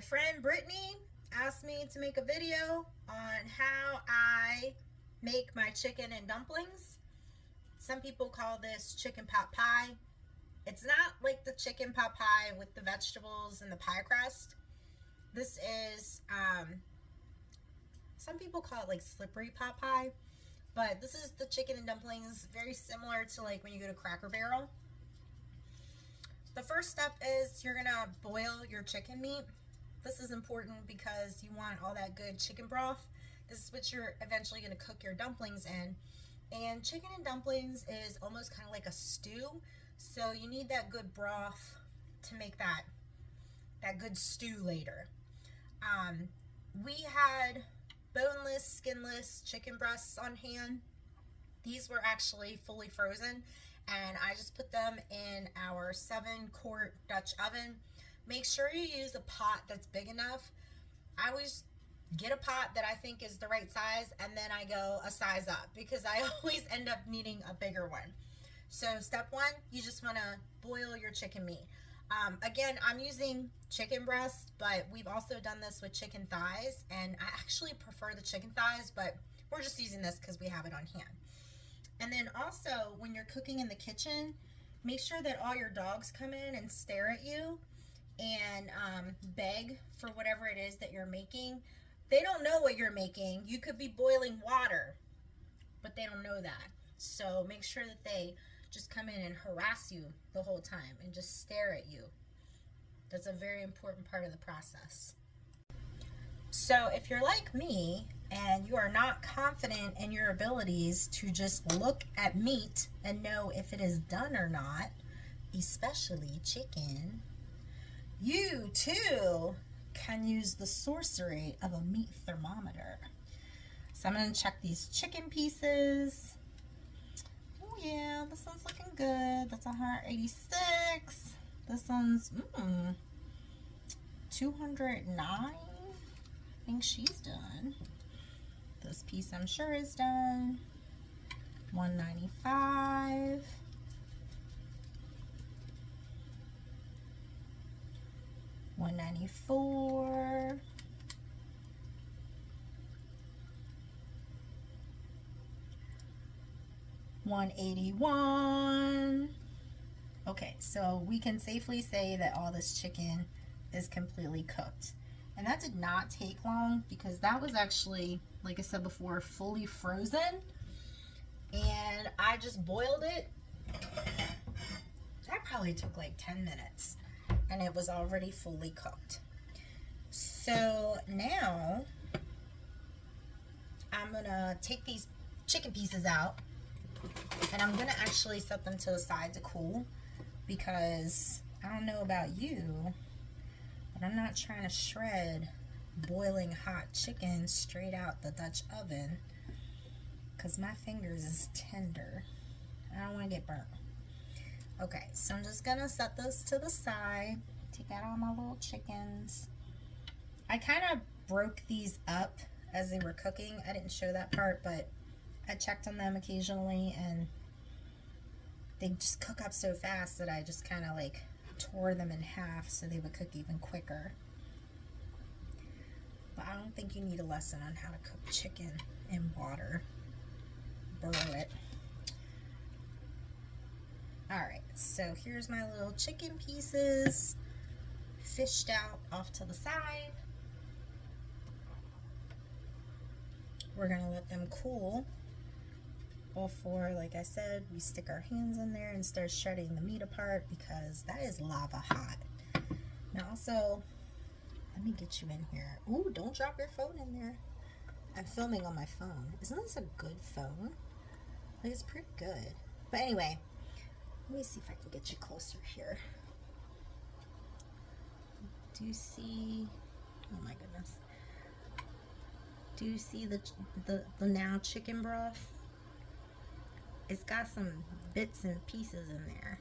friend Brittany asked me to make a video on how I make my chicken and dumplings. Some people call this chicken pot pie. It's not like the chicken pot pie with the vegetables and the pie crust. This is, some people call it like slippery pot pie, but this is the chicken and dumplings, very similar to like when you go to Cracker Barrel. The first step is you're gonna boil your chicken meat. This is important because you want all that good chicken broth. This is what you're eventually gonna cook your dumplings in. And chicken and dumplings is almost kind of like a stew. So you need that good broth to make that good stew later. We had boneless, skinless chicken breasts on hand. These were actually fully frozen, and I just put them in our 7-quart Dutch oven. Make sure you use a pot that's big enough. I always get a pot that I think is the right size, and then I go a size up because I always end up needing a bigger one. So step one, you just want to boil your chicken meat. Again, I'm using chicken breast, but we've also done this with chicken thighs, and I actually prefer the chicken thighs, but we're just using this because we have it on hand. And then also, when you're cooking in the kitchen, make sure that all your dogs come in and stare at you and beg for whatever it is that you're making. They don't know what you're making. You could be boiling water, but they don't know that. So make sure that they just come in and harass you the whole time and just stare at you. That's a very important part of the process. So if you're like me and you are not confident in your abilities to just look at meat and know if it is done or not, especially chicken, you too can use the sorcery of a meat thermometer. So I'm going to check these chicken pieces. Oh yeah, this one's looking good. That's 186. This one's 209. I think she's done. This piece I'm sure is done. 195. 194. 181. Okay, so we can safely say that all this chicken is completely cooked. And that did not take long because that was actually, like I said before, fully frozen. And I just boiled it. That probably took like 10 minutes. And it was already fully cooked. So now I'm gonna take these chicken pieces out, and I'm gonna actually set them to the side to cool because I don't know about you, but I'm not trying to shred boiling hot chicken straight out the Dutch oven because my fingers is tender. I don't want to get burnt. Okay, so I'm just gonna set this to the side, take out all my little chickens. I kind of broke these up as they were cooking. I didn't show that part, but I checked on them occasionally and they just cook up so fast that I just kind of like tore them in half so they would cook even quicker. But I don't think you need a lesson on how to cook chicken in water. Boil it. Alright, so here's my little chicken pieces fished out off to the side. We're going to let them cool before, like I said, we stick our hands in there and start shredding the meat apart because that is lava hot. Now also, let me get you in here. Ooh, don't drop your phone in there. I'm filming on my phone. Isn't this a good phone? Like, it's pretty good. But anyway, let me see if I can get you closer here. Do you see, oh my goodness. Do you see the now chicken broth? It's got some bits and pieces in there.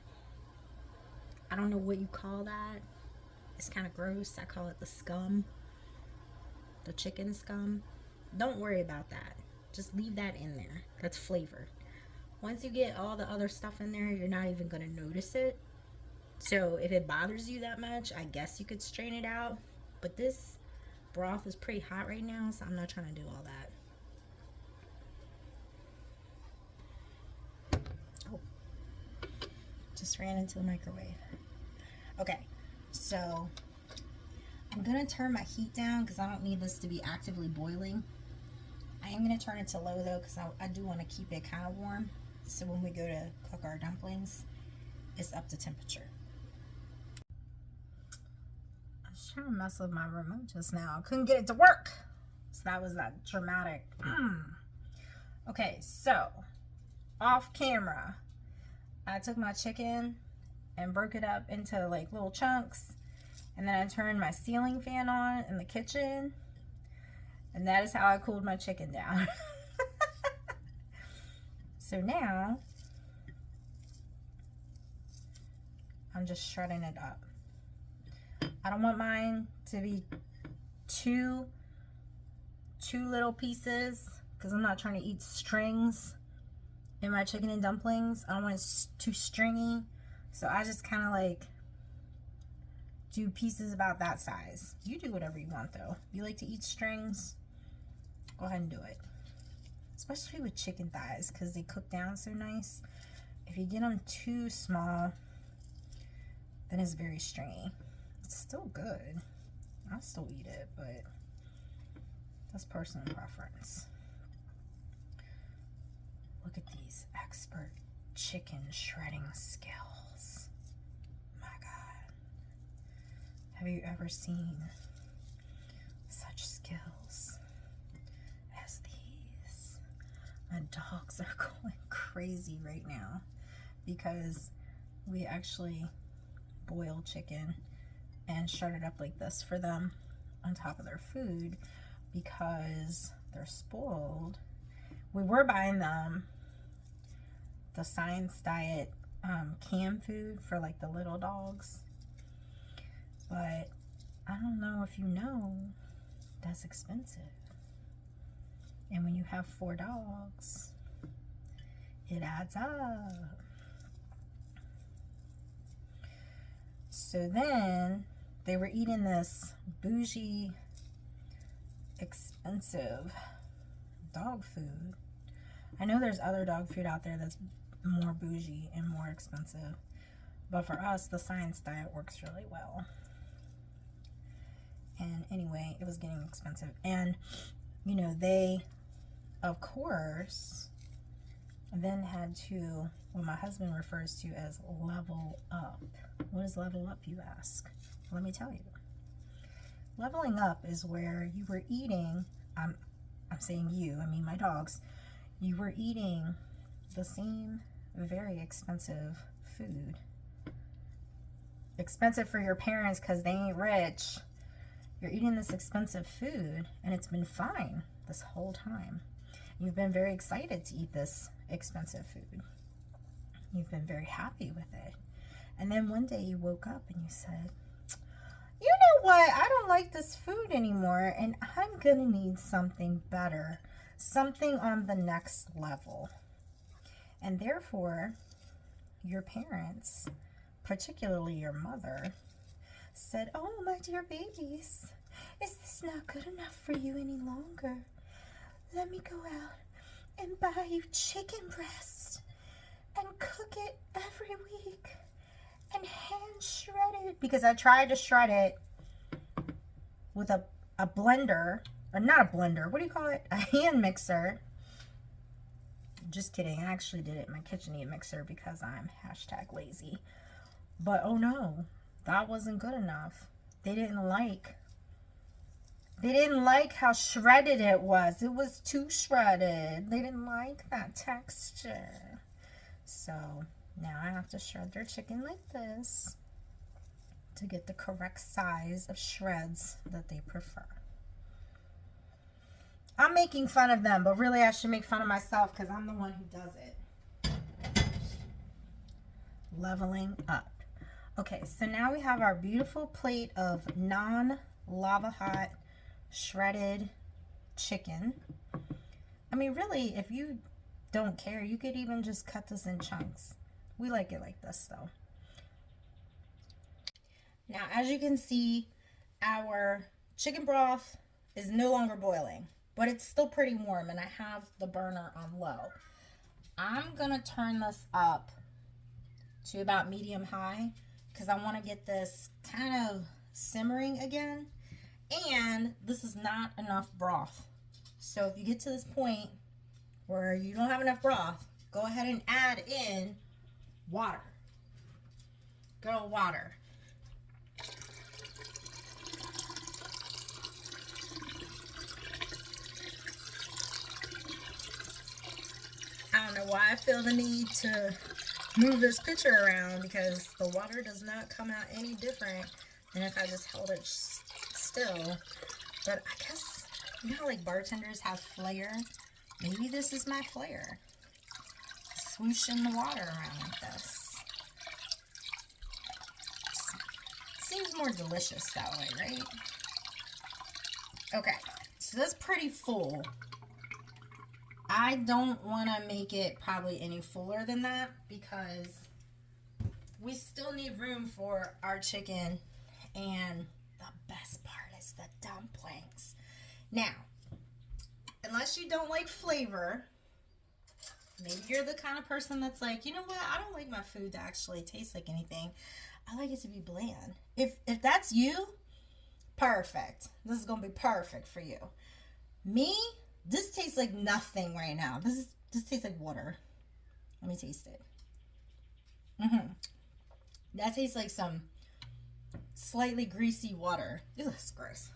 I don't know what you call that. It's kind of gross. I call it the scum. The chicken scum. Don't worry about that. Just leave that in there. That's flavor. Once you get all the other stuff in there, you're not even going to notice it. So if it bothers you that much, I guess you could strain it out. But this broth is pretty hot right now, so I'm not trying to do all that. Oh, just ran into the microwave. Okay, so I'm gonna turn my heat down because I don't need this to be actively boiling. I am gonna turn it to low though because I do want to keep it kind of warm, so when we go to cook our dumplings, it's up to temperature. I was trying to mess with my remote just now. I couldn't get it to work, so that was that dramatic. Okay, so off camera, I took my chicken and broke it up into like little chunks, and then I turned my ceiling fan on in the kitchen, and that is how I cooled my chicken down. So now I'm just shredding it up. I don't want mine to be too little pieces because I'm not trying to eat strings in my chicken and dumplings. I don't want it too stringy, so I just kind of like do pieces about that size. You do whatever you want though. If you like to eat strings, go ahead and do it. Especially with chicken thighs because they cook down so nice. If you get them too small, then it's very stringy. It's still good. I'll still eat it, but that's personal preference. Look at these expert chicken shredding skills. My God. Have you ever seen such skills as these? My dogs are going crazy right now because we actually boil chicken and shred it up like this for them on top of their food because they're spoiled. We were buying them the Science Diet canned food for like the little dogs, but I don't know if you know, that's expensive. And when you have 4 dogs, it adds up. So then they were eating this bougie, expensive dog food. I know there's other dog food out there that's more bougie and more expensive, but for us, the Science Diet works really well. And anyway, it was getting expensive. And, you know, they, of course, then had to, what my husband refers to as level up. What is level up, you ask? Let me tell you. Leveling up is where you were eating, I'm saying you, I mean my dogs, you were eating the same very expensive food. Expensive for your parents because they ain't rich. You're eating this expensive food and it's been fine this whole time. You've been very excited to eat this expensive food. You've been very happy with it. And then one day you woke up and you said, you know what? I don't like this food anymore and I'm gonna need something better. Something on the next level. And therefore, your parents, particularly your mother, said, oh, my dear babies, is this not good enough for you any longer? Let me go out and buy you chicken breast and cook it every week and hand shred it. Because I tried to shred it with a blender, or not a blender, what do you call it? A hand mixer. Just kidding, I actually did it in my KitchenAid mixer because I'm #lazy. But oh no, that wasn't good enough. They didn't like how shredded it was. It was too shredded. They didn't like that texture. So now I have to shred their chicken like this to get the correct size of shreds that they prefer. I'm making fun of them, but really I should make fun of myself because I'm the one who does it. Leveling up. Okay, so now we have our beautiful plate of non-lava hot shredded chicken. I mean, really, if you don't care, you could even just cut this in chunks. We like it like this, though. Now, as you can see, our chicken broth is no longer boiling, but it's still pretty warm, and I have the burner on low. I'm gonna turn this up to about medium high because I want to get this kind of simmering again. And this is not enough broth. So if you get to this point where you don't have enough broth, go ahead and add in water. Good old water. I don't know why I feel the need to move this picture around, because the water does not come out any different than if I just held it still. But I guess, you know how like bartenders have flair? Maybe this is my flair. Swooshing the water around like this. Seems more delicious that way, right? Okay, so that's pretty full. I don't want to make it probably any fuller than that because we still need room for our chicken, and the best part is the dumplings. Now, unless you don't like flavor, maybe you're the kind of person that's like, you know what, I don't like my food to actually taste like anything. I like it to be bland. If that's you, perfect. This is going to be perfect for you. Me, this tastes like nothing right now. This tastes like water. Let me taste it. That tastes like some slightly greasy water. Ew, that's gross.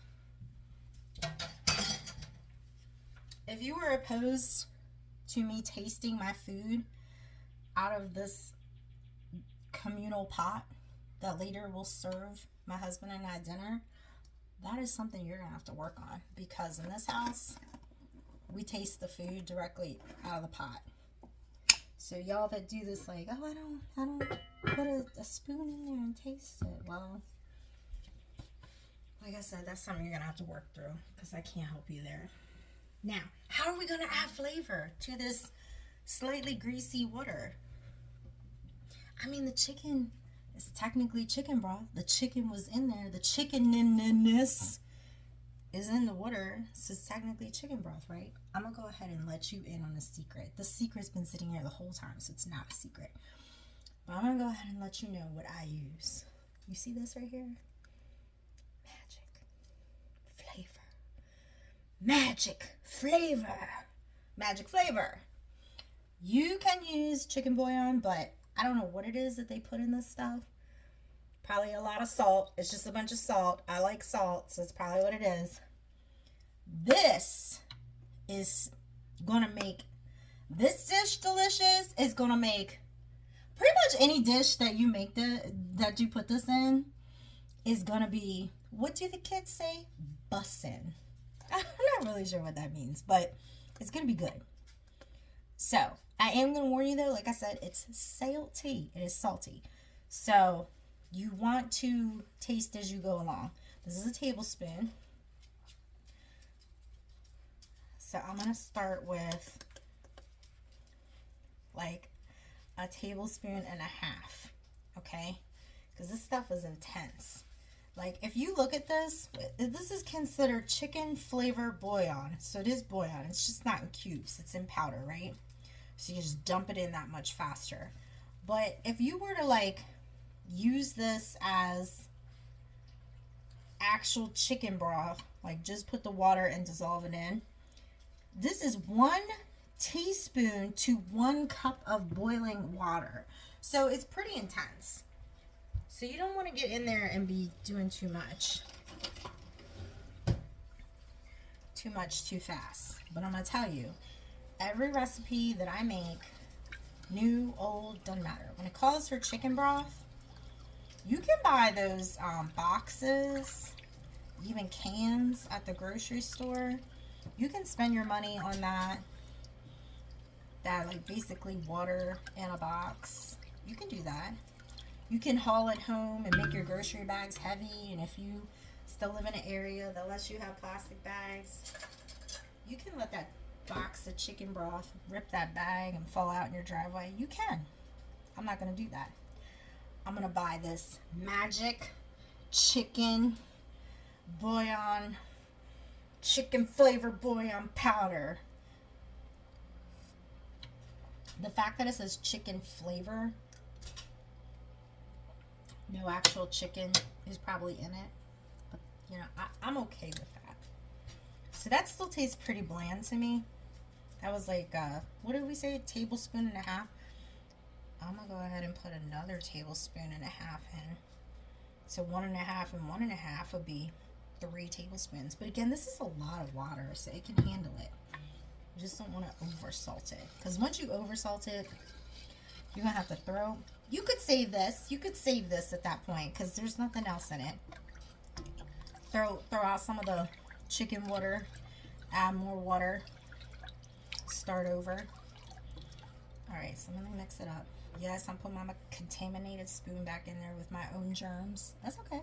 If you were opposed to me tasting my food out of this communal pot that later will serve my husband and I dinner, that is something you're gonna have to work on, because in this house we taste the food directly out of the pot. So y'all that do this like, oh, I don't put a spoon in there and taste it. Well, like I said, that's something you're gonna have to work through, because I can't help you there. Now, how are we gonna add flavor to this slightly greasy water? I mean, the chicken is technically chicken broth. The chicken was in there. The chicken-ness is in the water, so it's technically chicken broth, right? I'm gonna go ahead and let you in on the secret. The secret's been sitting here the whole time, so it's not a secret. But I'm gonna go ahead and let you know what I use. You see this right here? Magic flavor. Magic flavor. Magic flavor. You can use chicken bouillon, but I don't know what it is that they put in this stuff. Probably a lot of salt. It's just a bunch of salt. I like salt, so it's probably what it is. This is gonna make this dish delicious. It's gonna make pretty much any dish that you make that you put this in is gonna be, what do the kids say? Bussin'. I'm not really sure what that means, but it's gonna be good. So I am gonna warn you though, like I said, it's salty. It is salty. So you want to taste as you go along. This is a tablespoon. So I'm going to start with like a tablespoon and a half, okay? Because this stuff is intense. Like, if you look at this, this is considered chicken flavor bouillon. So it is bouillon. It's just not in cubes. It's in powder, right? So you just dump it in that much faster. But if you were to like use this as actual chicken broth, like just put the water and dissolve it in, this is 1 teaspoon to 1 cup of boiling water. So it's pretty intense. So you don't want to get in there and be doing too much too fast. But I'm going to tell you, every recipe that I make, new, old, doesn't matter. When it calls for chicken broth, you can buy those boxes, even cans at the grocery store. You can spend your money on that like basically water in a box. You can do that. You can haul it home and make your grocery bags heavy, and if you still live in an area that lets you have plastic bags, you can let that box of chicken broth rip that bag and fall out in your driveway. You can. I'm not going to do that. I'm going to buy this Magic Chicken bouillon, chicken flavor bouillon powder. The fact that it says chicken flavor, no actual chicken is probably in it. But, you know, I'm okay with that. So that still tastes pretty bland to me. That was like, what did we say? A tablespoon and a half? I'm going to go ahead and put another tablespoon and a half in. So 1 1/2 and 1 1/2 would be 3 tablespoons. But again, this is a lot of water, so it can handle it. You just don't want to over salt it. Because once you over salt it, you're going to have to throw. You could save this. You could save this at that point because there's nothing else in it. Throw out some of the chicken water. Add more water. Start over. Alright, so I'm going to mix it up. Yes, I'm putting my contaminated spoon back in there with my own germs. That's okay.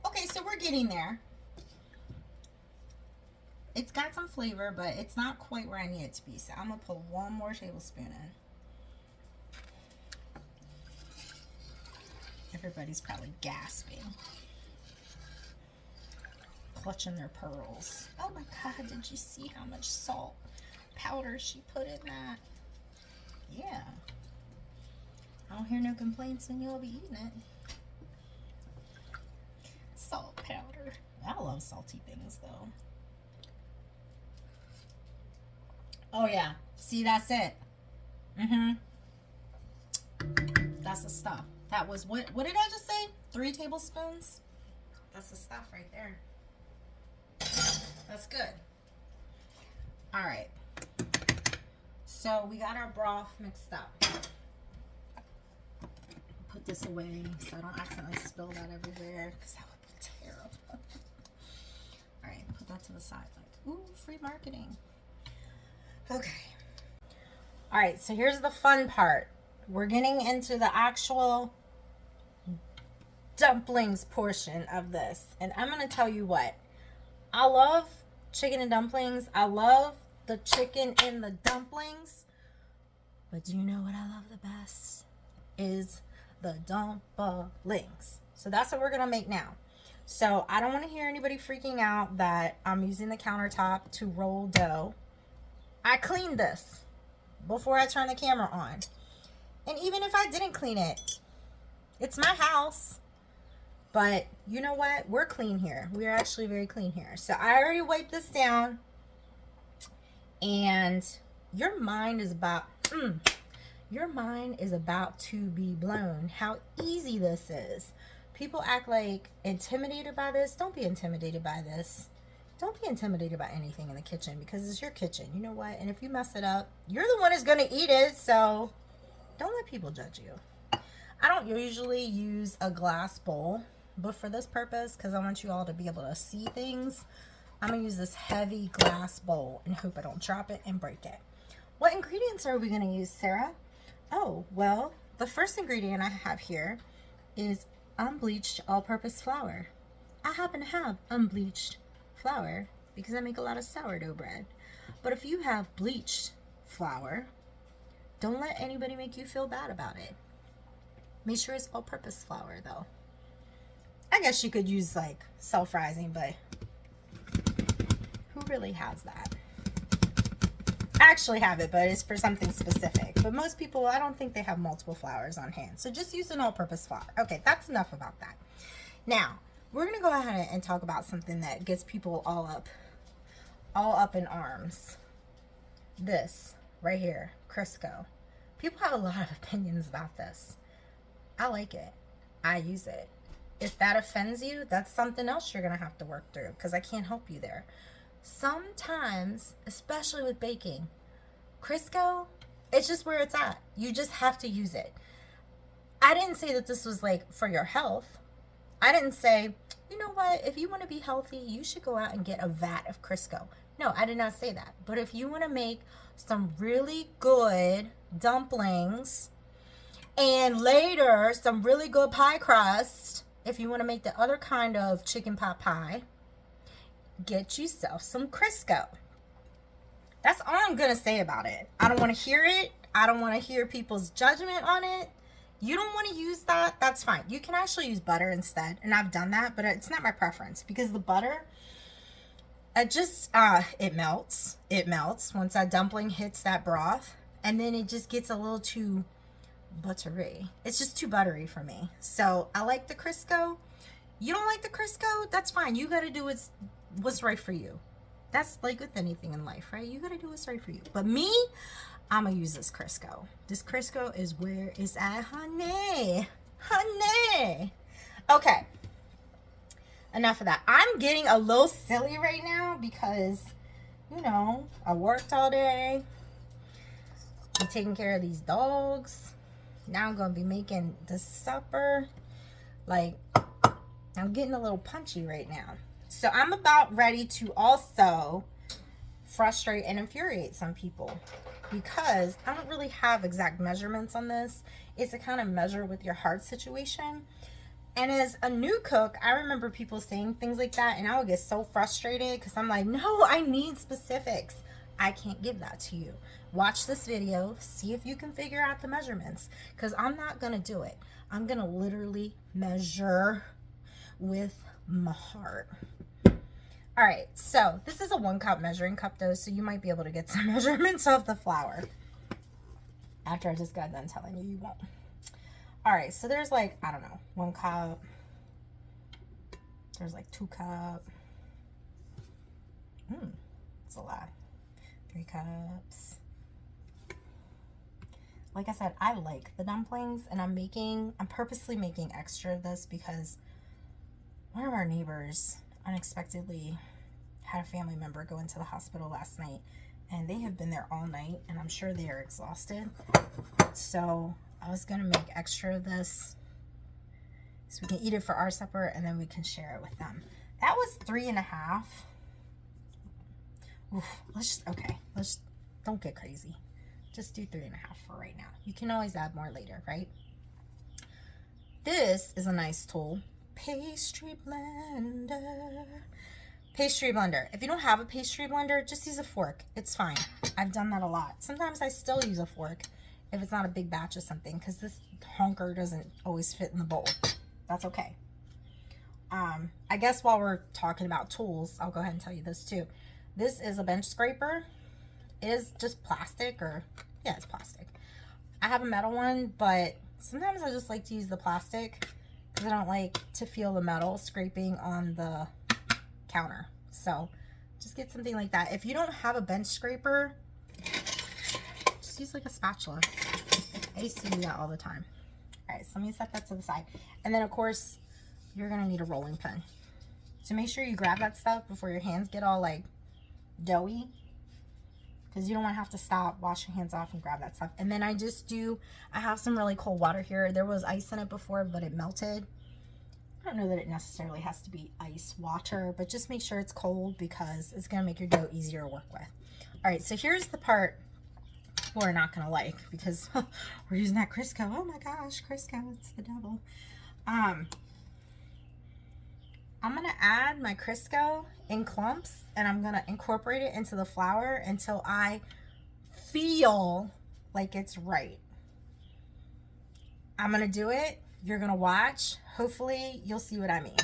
Okay, so we're getting there. It's got some flavor, but it's not quite where I need it to be. So I'm going to put 1 more tablespoon in. Everybody's probably gasping. Clutching their pearls. Oh my God, did you see how much salt powder she put in that? Yeah. I don't hear no complaints when you'll be eating it. Salt powder. I love salty things though. Oh yeah. See, that's it. That's the stuff. That was, what did I just say? 3 tablespoons? That's the stuff right there. That's good. All right. So we got our broth mixed up. Put this away so I don't accidentally spill that everywhere because that would be terrible. All right, put that to the side. Like, ooh, free marketing. Okay. All right, so here's the fun part. We're getting into the actual dumplings portion of this. And I'm going to tell you what. I love chicken and dumplings. I love the chicken in the dumplings. But do you know what I love the best? Is the dumplings. So that's what we're going to make now. So I don't want to hear anybody freaking out that I'm using the countertop to roll dough. I cleaned this before I turned the camera on. And even if I didn't clean it, it's my house. But you know what? We're clean here. We're actually very clean here. So I already wiped this down. And your mind is about to be blown. How easy this is. People act like intimidated by this. Don't be intimidated by this. Don't be intimidated by anything in the kitchen because it's your kitchen. You know what? And if you mess it up, you're the one who's going to eat it. So don't let people judge you. I don't usually use a glass bowl. But for this purpose, because I want you all to be able to see things, I'm going to use this heavy glass bowl and hope I don't drop it and break it. What ingredients are we going to use, Sarah? Oh, well, the first ingredient I have here is unbleached all-purpose flour. I happen to have unbleached flour because I make a lot of sourdough bread. But if you have bleached flour, don't let anybody make you feel bad about it. Make sure it's all-purpose flour, though. I guess you could use like self-rising, but who really has that? I actually have it, but it's for something specific. But most people, I don't think they have multiple flours on hand. So just use an all-purpose flour. Okay, that's enough about that. Now, we're going to go ahead and talk about something that gets people all up in arms. This right here, Crisco. People have a lot of opinions about this. I like it. I use it. If that offends you, that's something else you're going to have to work through because I can't help you there. Sometimes, especially with baking, Crisco, it's just where it's at. You just have to use it. I didn't say that this was like for your health. I didn't say, you know what, if you want to be healthy, you should go out and get a vat of Crisco. No, I did not say that. But if you want to make some really good dumplings and later some really good pie crust, if you want to make the other kind of chicken pot pie, get yourself some Crisco. That's all I'm going to say about it. I don't want to hear it. I don't want to hear people's judgment on it. You don't want to use that, that's fine. You can actually use butter instead, and I've done that, but it's not my preference because the butter, it just it melts. It melts once that dumpling hits that broth, and then it just gets a little too buttery. It's just too buttery for me. So I like the Crisco. You don't like the Crisco, that's fine. You got to do what's right for you. That's like with anything in life, right? You got to do what's right for you. But me, I'm gonna use this Crisco. This Crisco is where it's at, honey. Honey. Okay. Enough of that. I'm getting a little silly right now because, you know, I worked all day. I'm taking care of these dogs. Now I'm gonna be making the supper. Like, I'm getting a little punchy right now. So I'm about ready to also frustrate and infuriate some people because I don't really have exact measurements on this. It's to kind of measure with your heart situation. And as a new cook, I remember people saying things like that, and I would get so frustrated because I'm like, no, I need specifics. I can't give that to you. Watch this video, see if you can figure out the measurements, because I'm not going to do it. I'm going to literally measure with my heart. All right, so this is a 1 cup measuring cup though, so you might be able to get some measurements of the flour. After I just got done telling you, you won't. All right, so there's like, I don't know, 1 cup. There's like 2 cup. It's a lot. 3 cups. Like I said, I like the dumplings, and I'm purposely making extra of this because one of our neighbors unexpectedly had a family member go into the hospital last night, and they have been there all night, and I'm sure they are exhausted. So I was gonna make extra of this so we can eat it for our supper, and then we can share it with them. That was 3.5. Oof, don't get crazy. Just do 3.5 for right now. You can always add more later, right? This is a nice tool. Pastry blender. Pastry blender. If you don't have a pastry blender, just use a fork. It's fine. I've done that a lot. Sometimes I still use a fork if it's not a big batch of something, because this honker doesn't always fit in the bowl. That's okay. I guess while we're talking about tools, I'll go ahead and tell you this too. This is a bench scraper. It is just plastic, or yeah, it's plastic. I have a metal one, but sometimes I just like to use the plastic because I don't like to feel the metal scraping on the counter. So just get something like that. If you don't have a bench scraper, just use like a spatula. I used to do that all the time. All right, so let me set that to the side. And then of course, you're gonna need a rolling pin. So make sure you grab that stuff before your hands get all like doughy, because you don't want to have to stop, wash your hands off, and grab that stuff. And then I have some really cold water here. There was ice in it before, but it melted. I don't know that it necessarily has to be ice water, but just make sure it's cold because it's going to make your dough easier to work with. All right, so here's the part people are not going to like because we're using that Crisco. Oh my gosh, Crisco, it's the devil. I'm going to add my Crisco in clumps, and I'm going to incorporate it into the flour until I feel like it's right. I'm going to do it. You're going to watch. Hopefully, you'll see what I mean.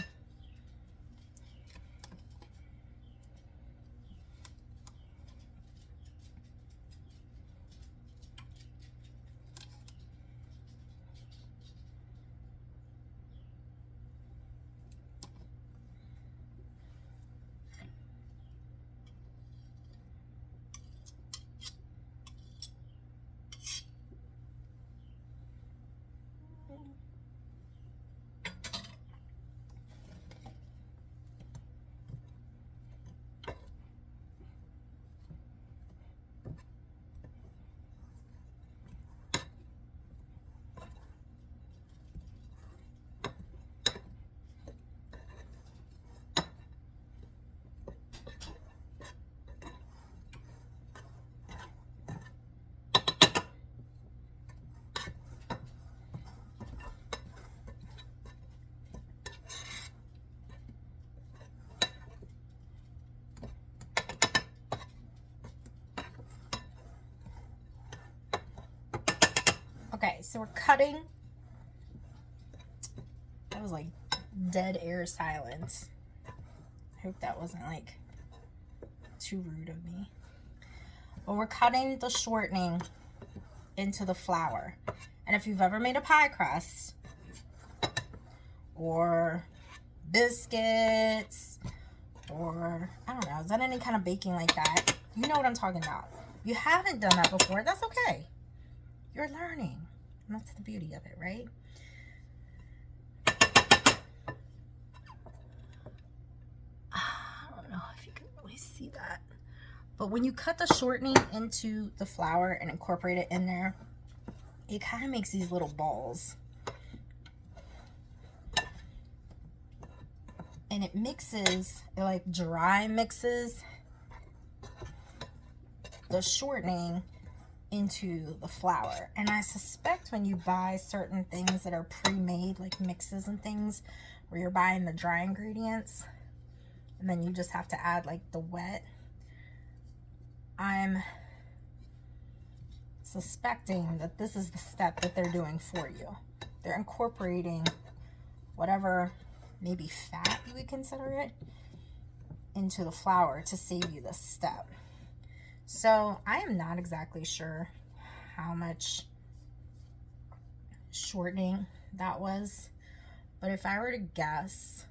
Okay, so we're cutting was like dead air silence. I hope that wasn't like too rude of me. But we're cutting the shortening into the flour. And if you've ever made a pie crust or biscuits or I don't know, done any kind of baking like that, you know what I'm talking about. If you haven't done that before, that's okay. You're learning. And that's the beauty of it, right? I don't know if you can really see that. But when you cut the shortening into the flour and incorporate it in there, it kind of makes these little balls. And it mixes, it like dry mixes the shortening into the flour. And I suspect when you buy certain things that are pre-made, like mixes and things, where you're buying the dry ingredients, and then you just have to add like the wet, I'm suspecting that this is the step that they're doing for you. They're incorporating whatever maybe fat you would consider it into the flour to save you this step. So I am not exactly sure how much shortening that was, but if I were to guess,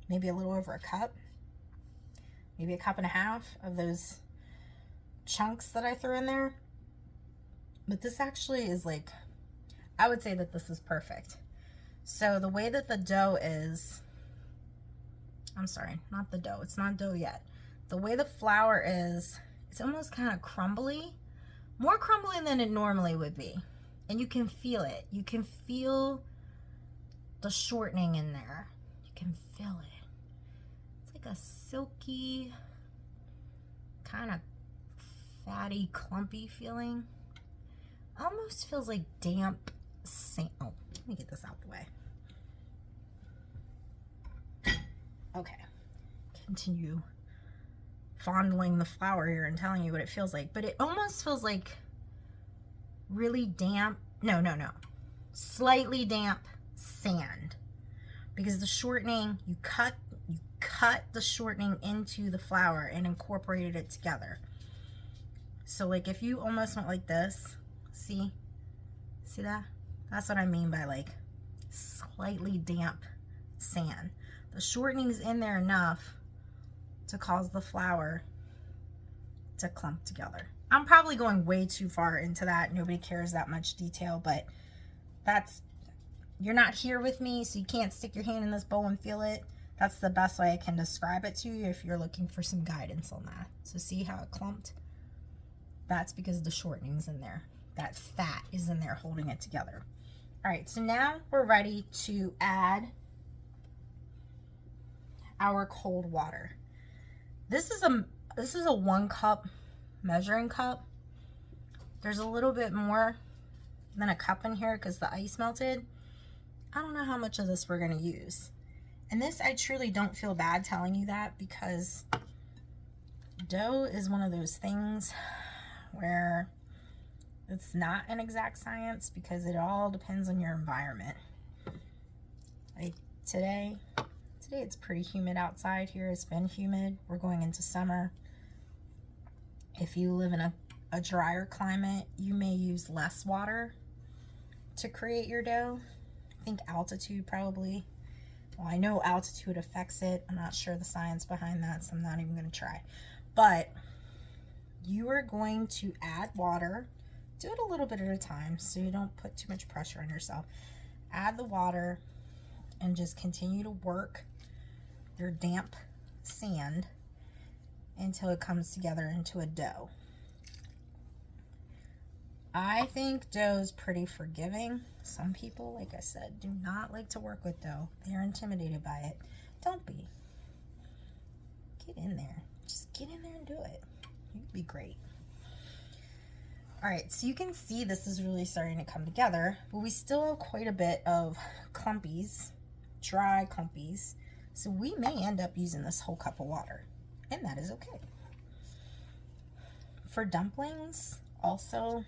maybe a little over a cup, maybe a cup and a half of those chunks that I threw in there. But this actually is like, I would say that this is perfect. So the way that the dough is, I'm sorry, not the dough, it's not dough yet. The way the flour is, it's almost kind of crumbly, more crumbly than it normally would be. And you can feel it. You can feel the shortening in there. You can feel it. It's like a silky, kind of fatty, clumpy feeling. Almost feels like damp sand. Oh, let me get this out the way. Okay, continue fondling the flour here and telling you what it feels like, but it almost feels like really damp, no, slightly damp sand, because the shortening, you cut the shortening into the flour and incorporated it together. So like if you almost went like this, see that? That's what I mean by like slightly damp sand. The shortening's in there enough to cause the flour to clump together. I'm probably going way too far into that. Nobody cares that much detail, but that's, you're not here with me, so you can't stick your hand in this bowl and feel it. That's the best way I can describe it to you if you're looking for some guidance on that. So see how it clumped? That's because the shortening's in there. That fat is in there holding it together. All right, so now we're ready to add our cold water. This is a 1 cup measuring cup. There's a little bit more than a cup in here because the ice melted. I don't know how much of this we're gonna use. And this, I truly don't feel bad telling you that, because dough is one of those things where it's not an exact science, because it all depends on your environment. Like today it's pretty humid outside here. It's been humid. We're going into summer. If you live in a drier climate, you may use less water to create your dough. I think altitude probably, well, I know altitude affects it. I'm not sure the science behind that, so I'm not even going to try. But you are going to add water. Do it a little bit at a time so you don't put too much pressure on yourself. Add the water and just continue to work your damp sand until it comes together into a dough. I think dough is pretty forgiving. Some people, like I said, do not like to work with dough. They're intimidated by it. Don't be. Get in there. Just get in there and do it. You'd be great. All right, so you can see this is really starting to come together, but we still have quite a bit of clumpies, dry clumpies. So we may end up using this whole cup of water, and that is okay. For dumplings, also,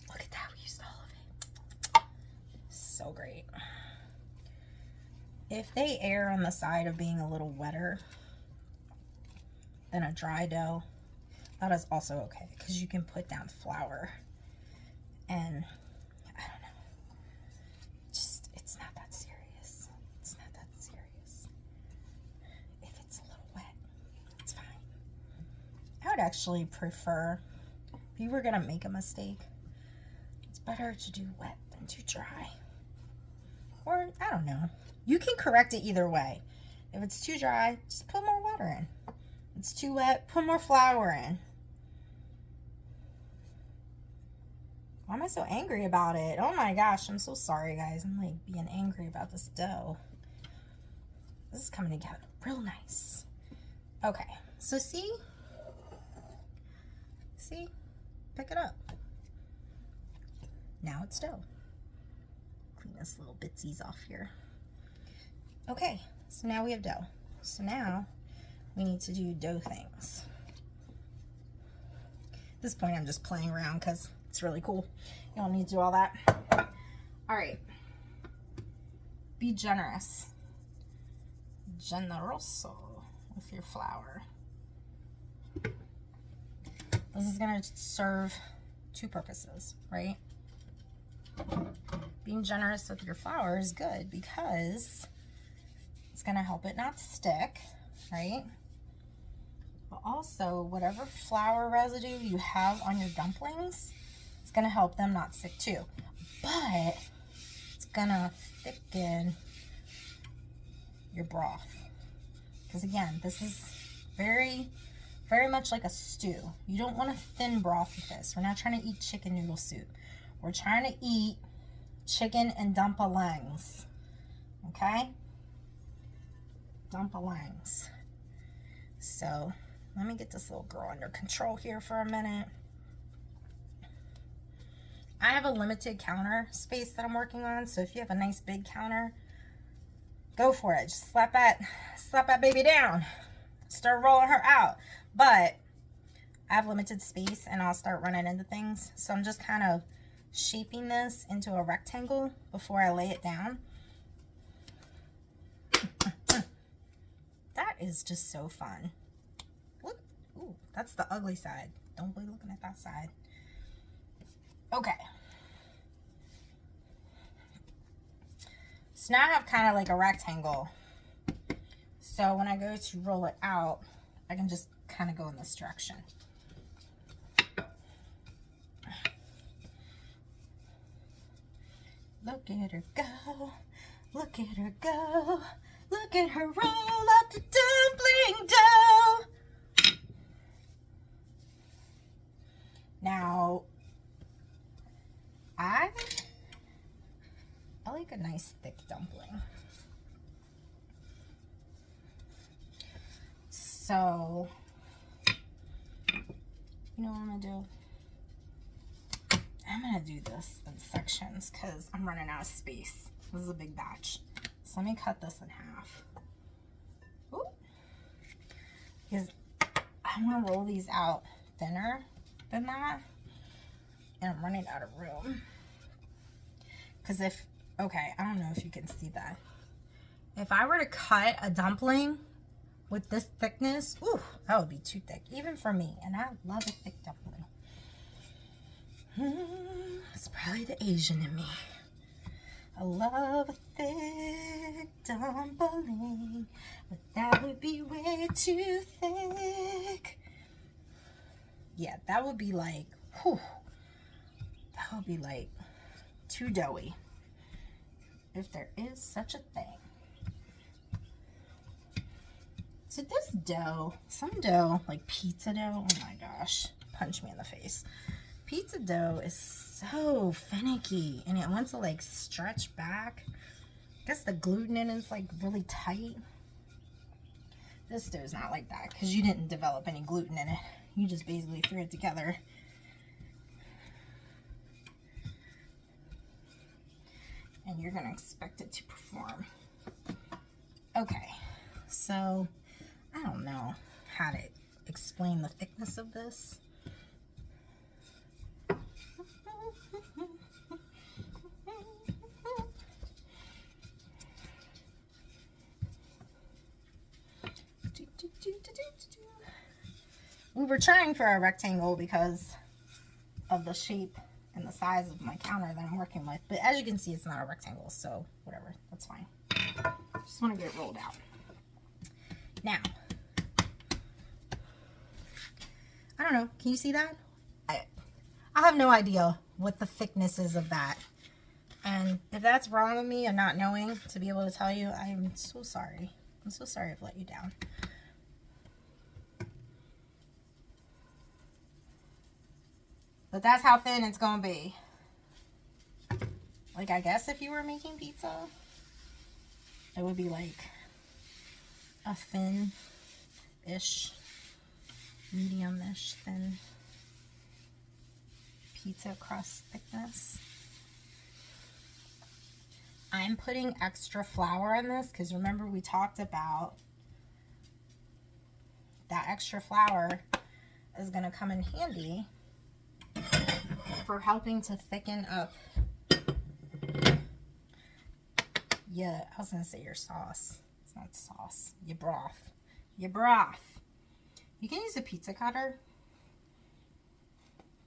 look at that, we used all of it. So great. If they err on the side of being a little wetter than a dry dough, that is also okay, because you can put down flour and I don't know, just it's not that serious. It's not that serious. If it's a little wet, it's fine. I would actually prefer, if you were gonna make a mistake, it's better to do wet than too dry. Or I don't know. You can correct it either way. If it's too dry, just put more water in. If it's too wet, put more flour in. Why am I so angry about it? Oh my gosh, I'm so sorry, guys. I'm like being angry about this dough. This is coming together real nice. Okay, so see? See? Pick it up. Now it's dough. Clean this little bitsies off here. Okay, so now we have dough. So now we need to do dough things. At this point, I'm just playing around because it's really cool. You don't need to do all that. All right. Be generous. Generoso with your flour. This is going to serve two purposes, right? Being generous with your flour is good because it's going to help it not stick, right? But also, whatever flour residue you have on your dumplings, it's going to help them not stick too. But it's going to thicken your broth. Because again, this is very much like a stew. You don't want a thin broth with this. We're not trying to eat chicken noodle soup. We're trying to eat chicken and dumplings. Okay? Dumplings. So, let me get this little girl under control here for a minute. I have a limited counter space that I'm working on, so if you have a nice big counter, go for it. Just slap that baby down. Start rolling her out. But I have limited space and I'll start running into things. So I'm just kind of shaping this into a rectangle before I lay it down. That is just so fun. Look, ooh, that's the ugly side. Don't be looking at that side. Okay. So now I have kind of like a rectangle. So when I go to roll it out, I can just kind of go in this direction. Look at her go. Look at her go. Look at her roll up the dumpling dough. Now, I like a nice thick dumpling. So, you know what I'm gonna do? I'm gonna do this in sections because I'm running out of space. This is a big batch. So let me cut this in half. Ooh. Because I want to roll these out thinner than that. And I'm running out of room. Because okay, I don't know if you can see that. If I were to cut a dumpling with this thickness, ooh, that would be too thick, even for me. And I love a thick dumpling. It's probably the Asian in me. I love a thick dumpling, but that would be way too thick. Yeah, that would be like, whew, that would be like too doughy, if there is such a thing. So this dough, some dough, like pizza dough, oh my gosh, punch me in the face. Pizza dough is so finicky, and it wants to like stretch back. I guess the gluten in it is like really tight. This dough is not like that because you didn't develop any gluten in it. You just basically threw it together. And you're gonna expect it to perform. Okay, so I don't know how to explain the thickness of this. we were trying for a rectangle because of the shape and the size of my counter that I'm working with. But as you can see, it's not a rectangle, so whatever, that's fine. Just want to get it rolled out. Now, I don't know, can you see that? I have no idea what the thickness is of that. And if that's wrong with me and not knowing to be able to tell you, I am so sorry. I'm so sorry I've let you down. But that's how thin it's gonna be. Like, I guess if you were making pizza, it would be like a thin-ish, medium-ish thin pizza crust thickness. I'm putting extra flour in this because remember we talked about that extra flour is going to come in handy for helping to thicken up. Yeah, I was going to say your sauce. It's not sauce. Your broth. Your broth. You can use a pizza cutter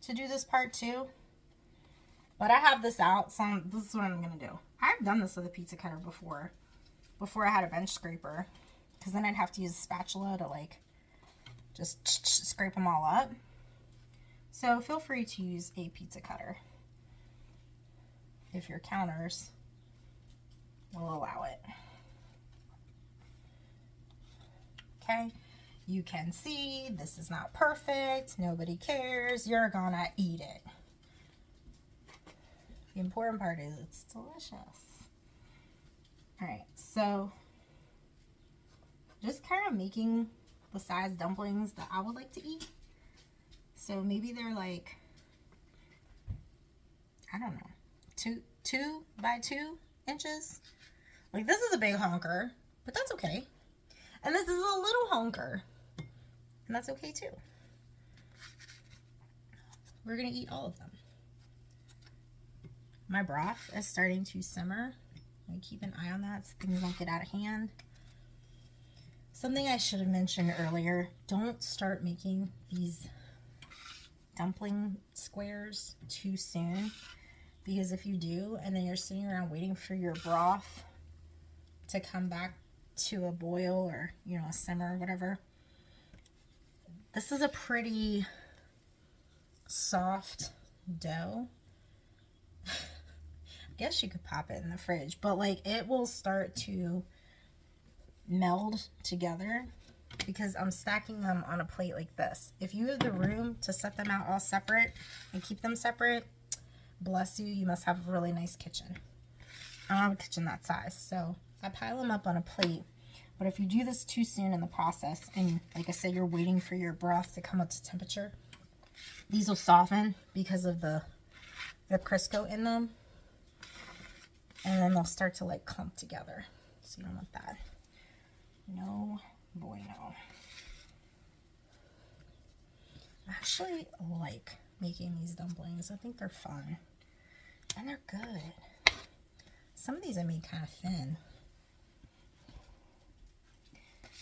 to do this part too. But I have this out, so this is what I'm going to do. I've done this with a pizza cutter before I had a bench scraper. Because then I'd have to use a spatula to like just scrape them all up. So feel free to use a pizza cutter if your counters will allow it. Okay, you can see this is not perfect. Nobody cares. You're gonna eat it. The important part is it's delicious. All right, so just kind of making the size dumplings that I would like to eat. So maybe they're like, I don't know, 2 by 2 inches. Like, this is a big honker, but that's okay. And this is a little honker, and that's okay too. We're gonna eat all of them. My broth is starting to simmer. I keep an eye on that so things don't get out of hand. Something I should have mentioned earlier, don't start making these dumpling squares too soon, because if you do and then you're sitting around waiting for your broth to come back to a boil or, you know, a simmer or whatever, this is a pretty soft dough. I guess you could pop it in the fridge, but like it will start to meld together because I'm stacking them on a plate like this. If you have the room to set them out all separate and keep them separate, bless you, you must have a really nice kitchen. I don't have a kitchen that size, so I pile them up on a plate. But if you do this too soon in the process, and like I said, you're waiting for your broth to come up to temperature, these will soften because of the Crisco in them. And then they'll start to like clump together. So you don't want that. No bueno. I actually like making these dumplings. I think they're fun. And they're good. Some of these I made kind of thin.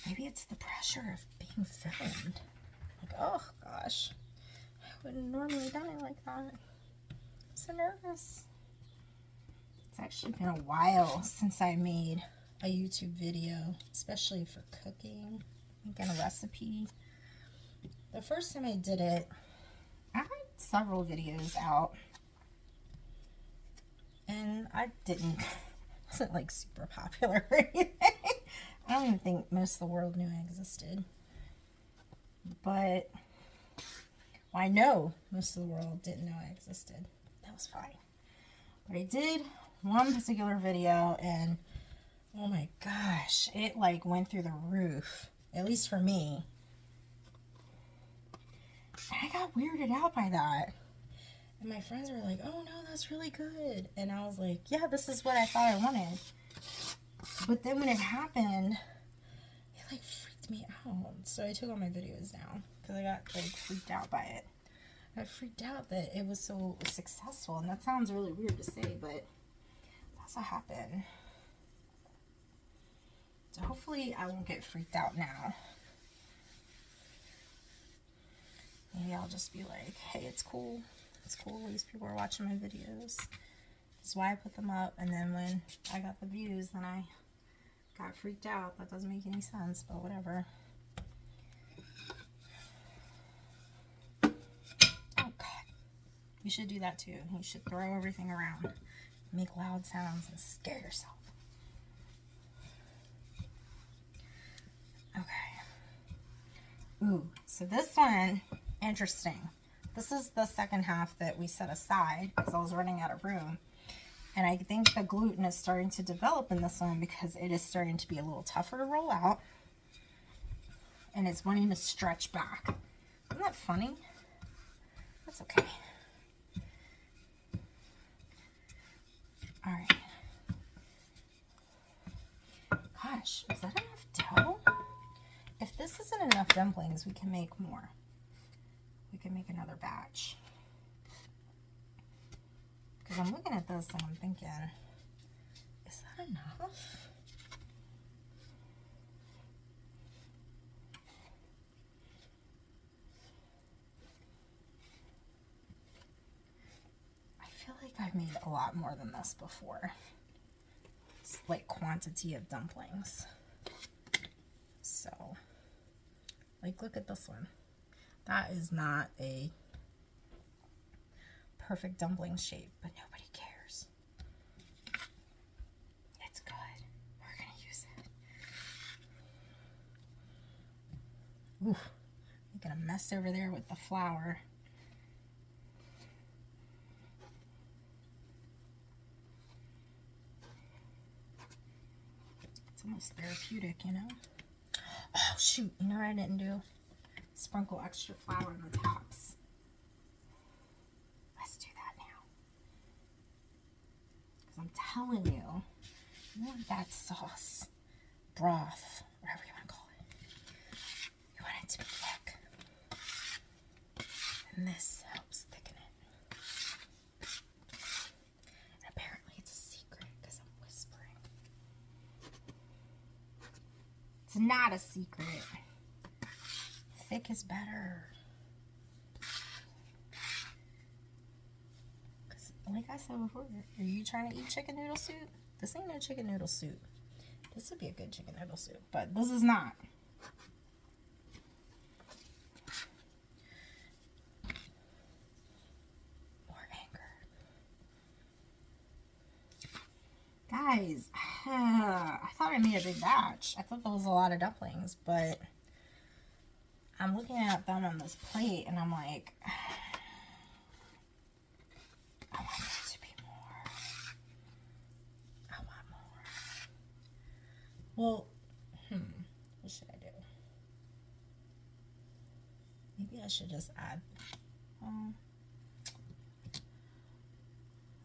Maybe it's the pressure of being filmed. Like, oh gosh. I wouldn't normally done it like that. I'm so nervous. It's actually been a while since I made a YouTube video, especially for cooking, making a recipe. The first time I did it, I had several videos out, and I wasn't like super popular or anything. I don't even think most of the world knew I existed. But, well, I know most of the world didn't know I existed. That was fine. But I did one particular video, and oh my gosh, it like went through the roof, at least for me. And I got weirded out by that. And my friends were like, oh no, that's really good. And I was like, yeah, this is what I thought I wanted. But then when it happened, it like freaked me out. So I took all my videos down because I got like freaked out by it. I freaked out that it was so successful. And that sounds really weird to say, but that's what happened. So hopefully I won't get freaked out now. Maybe I'll just be like, hey, it's cool. It's cool. These people are watching my videos. That's why I put them up. And then when I got the views, then I got freaked out. That doesn't make any sense, but whatever. Oh, God. You should do that too. You should throw everything around. Make loud sounds and scare yourself. Okay. Ooh, so this one, interesting. This is the second half that we set aside because I was running out of room. And I think the gluten is starting to develop in this one because it is starting to be a little tougher to roll out. And it's wanting to stretch back. Isn't that funny? That's okay. All right. Gosh, is that enough dough? If this isn't enough dumplings, we can make more. We can make another batch. Because I'm looking at this and I'm thinking, is that enough? I feel like I've made a lot more than this before. It's like quantity of dumplings. So, like, look at this one. That is not a perfect dumpling shape, but nobody cares. It's good. We're gonna use it. Ooh, making a mess over there with the flour. It's almost therapeutic, you know? Oh, shoot. You know what I didn't do? Sprinkle extra flour on the tops. Let's do that now. Because I'm telling you, you want that sauce, broth, whatever you want to call it. You want it to be thick. And this helps thicken it. And apparently it's a secret because I'm whispering. It's not a secret. Thick is better. Because, like I said before, are you trying to eat chicken noodle soup? This ain't no chicken noodle soup. This would be a good chicken noodle soup, but this is not. More anger. Guys, I thought I made a big batch. I thought there was a lot of dumplings, but I'm looking at them on this plate and I'm like, I want there to be more. I want more. Well, what should I do? Maybe I should just add.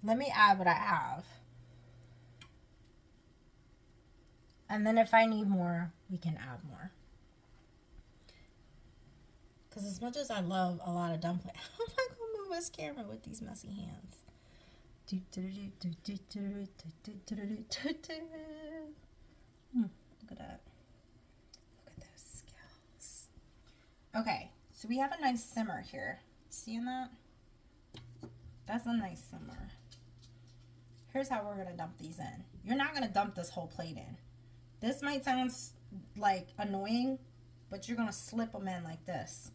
Let me add what I have. And then if I need more, we can add more. Because as much as I love a lot of dumplings, I'm not going to move this camera with these messy hands. Look at that. Look at those skills. Okay, so we have a nice simmer here. Seeing that? That's a nice simmer. Here's how we're going to dump these in. You're not going to dump this whole plate in. This might sound like annoying, but you're going to slip them in like this.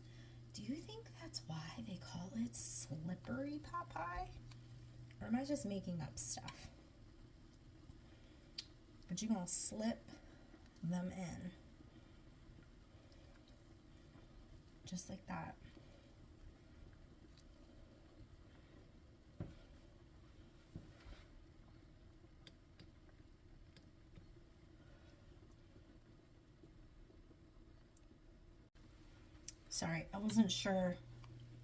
Do you think that's why they call it slippery pot pie? Or am I just making up stuff? But you're going to slip them in. Just like that. Sorry, I wasn't sure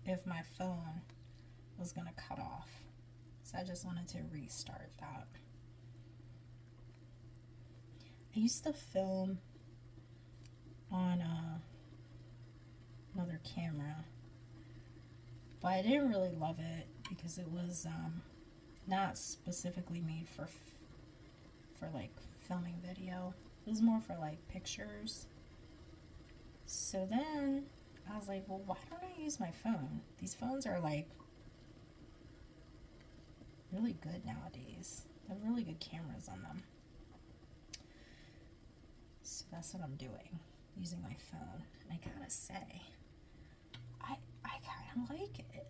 if my phone was going to cut off. So I just wanted to restart that. I used to film on another camera, but I didn't really love it because it was not specifically made for like filming video. It was more for like pictures. So then I was like, well, why don't I use my phone? These phones are like really good nowadays. They have really good cameras on them. So that's what I'm doing, using my phone. And I gotta say, I kind of like it.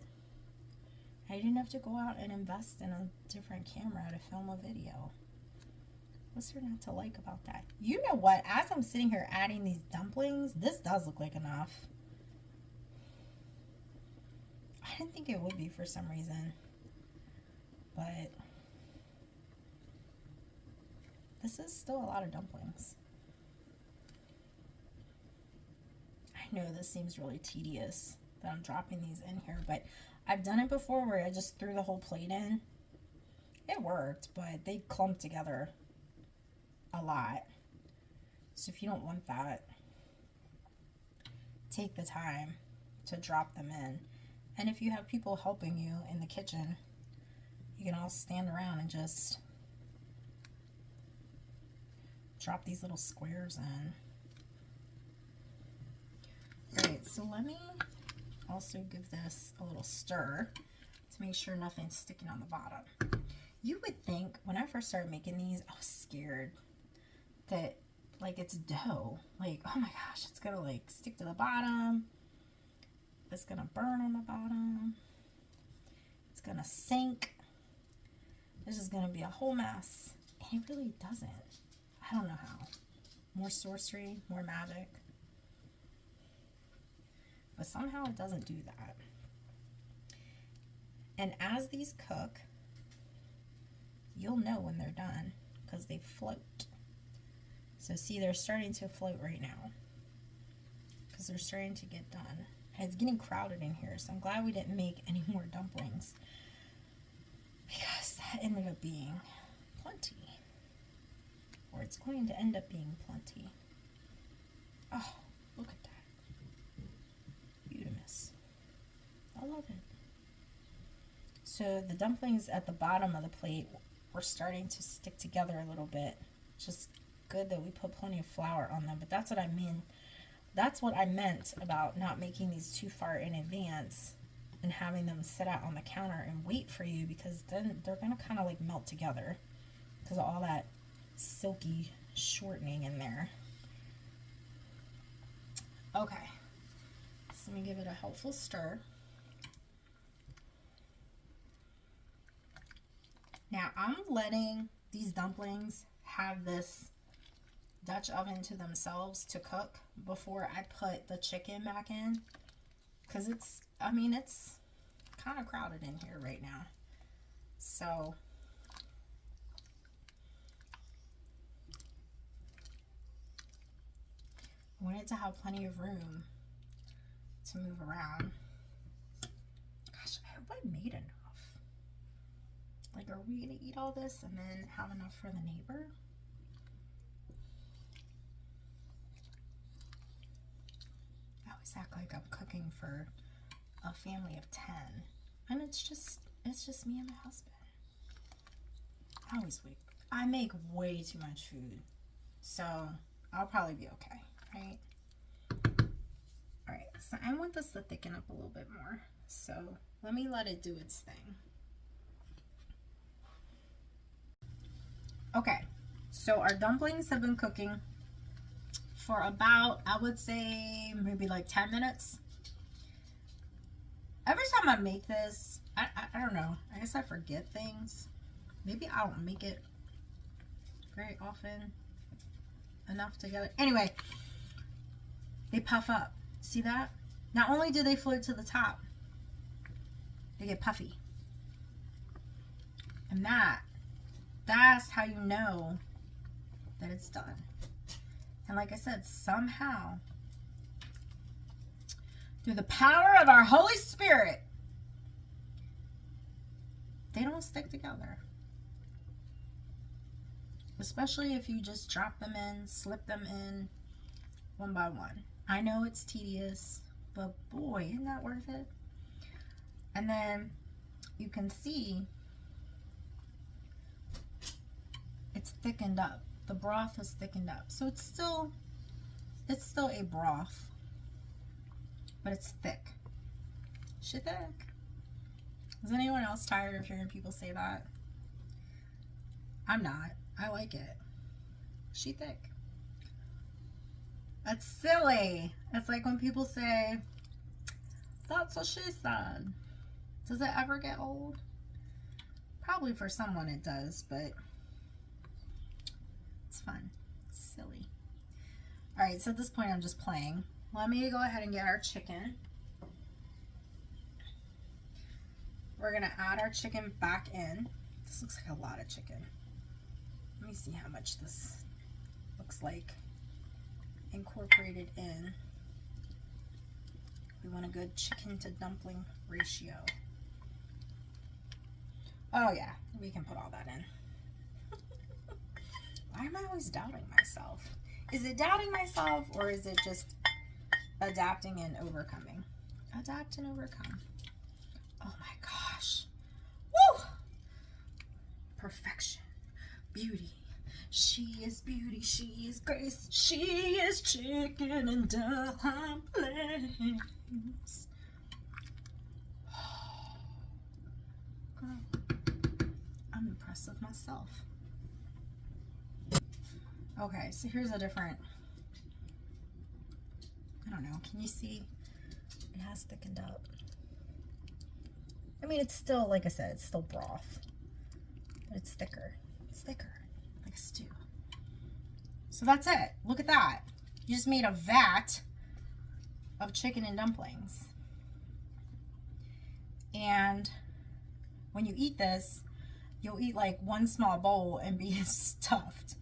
I didn't have to go out and invest in a different camera to film a video. What's there not to like about that? You know what? As I'm sitting here adding these dumplings, this does look like enough. I didn't think it would be for some reason. But this is still a lot of dumplings. I know this seems really tedious that I'm dropping these in here, but I've done it before where I just threw the whole plate in. It worked, but they clumped together a lot. So if you don't want that, take the time to drop them in. And if you have people helping you in the kitchen, you can all stand around and just drop these little squares in. Alright, so let me also give this a little stir to make sure nothing's sticking on the bottom. You would think when I first started making these, I was scared that like it's dough. Like, oh my gosh, it's gonna like stick to the bottom. It's gonna burn on the bottom. It's gonna sink. This is gonna be a whole mess. And it really doesn't. I don't know how. More sorcery, more magic. But somehow it doesn't do that. And as these cook, you'll know when they're done because they float. So see, they're starting to float right now because they're starting to get done. And it's getting crowded in here, so I'm glad we didn't make any more dumplings because that ended up being plenty. Or it's going to end up being plenty. Oh, look at that. Beautimous. I love it. So the dumplings at the bottom of the plate were starting to stick together a little bit. Just good that we put plenty of flour on them, but that's what I mean. That's what I meant about not making these too far in advance and having them sit out on the counter and wait for you, because then they're going to kind of like melt together because of all that silky shortening in there. Okay, so let me give it a helpful stir. Now I'm letting these dumplings have this Dutch oven to themselves to cook before I put the chicken back in, because it's kind of crowded in here right now. So I want it to have plenty of room to move around. Gosh, I hope I made enough. Like, are we gonna eat all this and then have enough for the neighbor? I always act like I'm cooking for a family of 10, and it's just me and my husband. I make way too much food, so I'll probably be okay, right? All right, so I want this to thicken up a little bit more, so let me let it do its thing. Okay, so our dumplings have been cooking for about, I would say, maybe like 10 minutes. Every time I make this, I don't know, I guess I forget things. Maybe I don't make it very often enough together. Anyway, they puff up. See that? Not only do they float to the top, they get puffy. And that's how you know that it's done. And like I said, somehow, through the power of our Holy Spirit, they don't stick together. Especially if you just drop them in, slip them in one by one. I know it's tedious, but boy, isn't that worth it? And then you can see it's thickened up. The broth is thickened up. So it's still a broth, but it's thick. She thick. Is anyone else tired of hearing people say that? I'm not. I like it. She thick. That's silly. It's like when people say, that's what she said. Does it ever get old? Probably for someone it does, but it's fun. It's silly. Alright, so at this point I'm just playing. Let me go ahead and get our chicken. We're going to add our chicken back in. This looks like a lot of chicken. Let me see how much this looks like incorporated in. We want a good chicken to dumpling ratio. Oh yeah, we can put all that in. Why am I always doubting myself? Is it doubting myself or is it just adapting and overcoming? Adapt and overcome. Oh my gosh. Woo! Perfection. Beauty. She is beauty. She is grace. She is chicken and dumplings. Girl, I'm impressed with myself. Okay, so here's a different, I don't know, can you see? It has thickened up. I mean, it's still, like I said, it's still broth, but it's thicker. It's thicker, like a stew. So that's it. Look at that. You just made a vat of chicken and dumplings. And when you eat this, you'll eat like one small bowl and be stuffed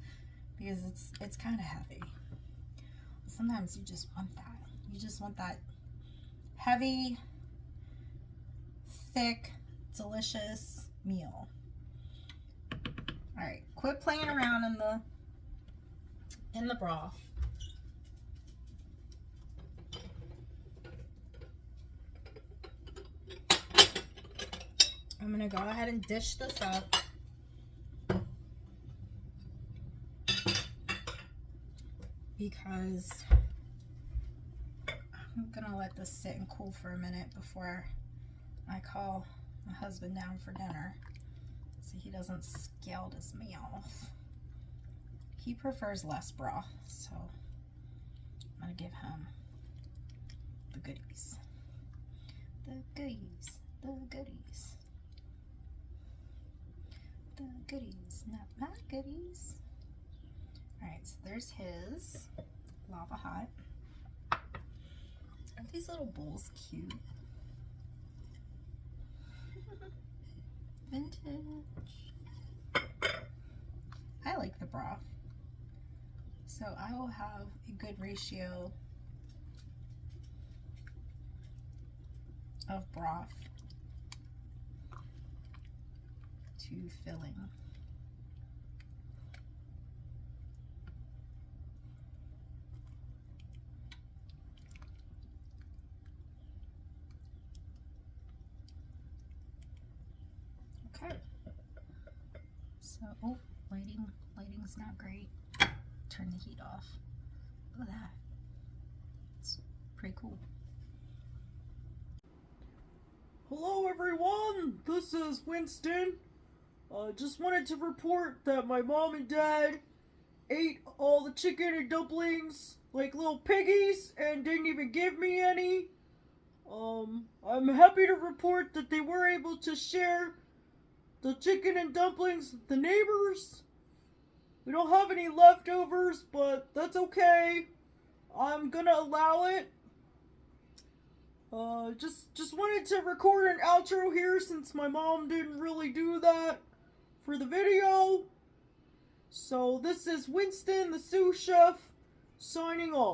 because it's kind of heavy. Sometimes you just want that. You just want that heavy, thick, delicious meal. All right, quit playing around in the broth. I'm gonna go ahead and dish this up. Because I'm gonna let this sit and cool for a minute before I call my husband down for dinner so he doesn't scald his mouth. He prefers less broth, so I'm gonna give him the goodies. The goodies, the goodies. The goodies, not my goodies. Alright, so there's his lava hot. Aren't these little bowls cute? Vintage. I like the broth. So I will have a good ratio of broth to filling. Okay. So, oh, lighting's not great. Turn the heat off. Look at that. It's pretty cool. Hello everyone, this is Winston. Just wanted to report that my mom and dad ate all the chicken and dumplings like little piggies and didn't even give me any. I'm happy to report that they were able to share the chicken and dumplings with the neighbors. We don't have any leftovers, but that's okay. I'm gonna allow it. Just wanted to record an outro here since my mom didn't really do that for the video. So this is Winston, the sous chef, signing off.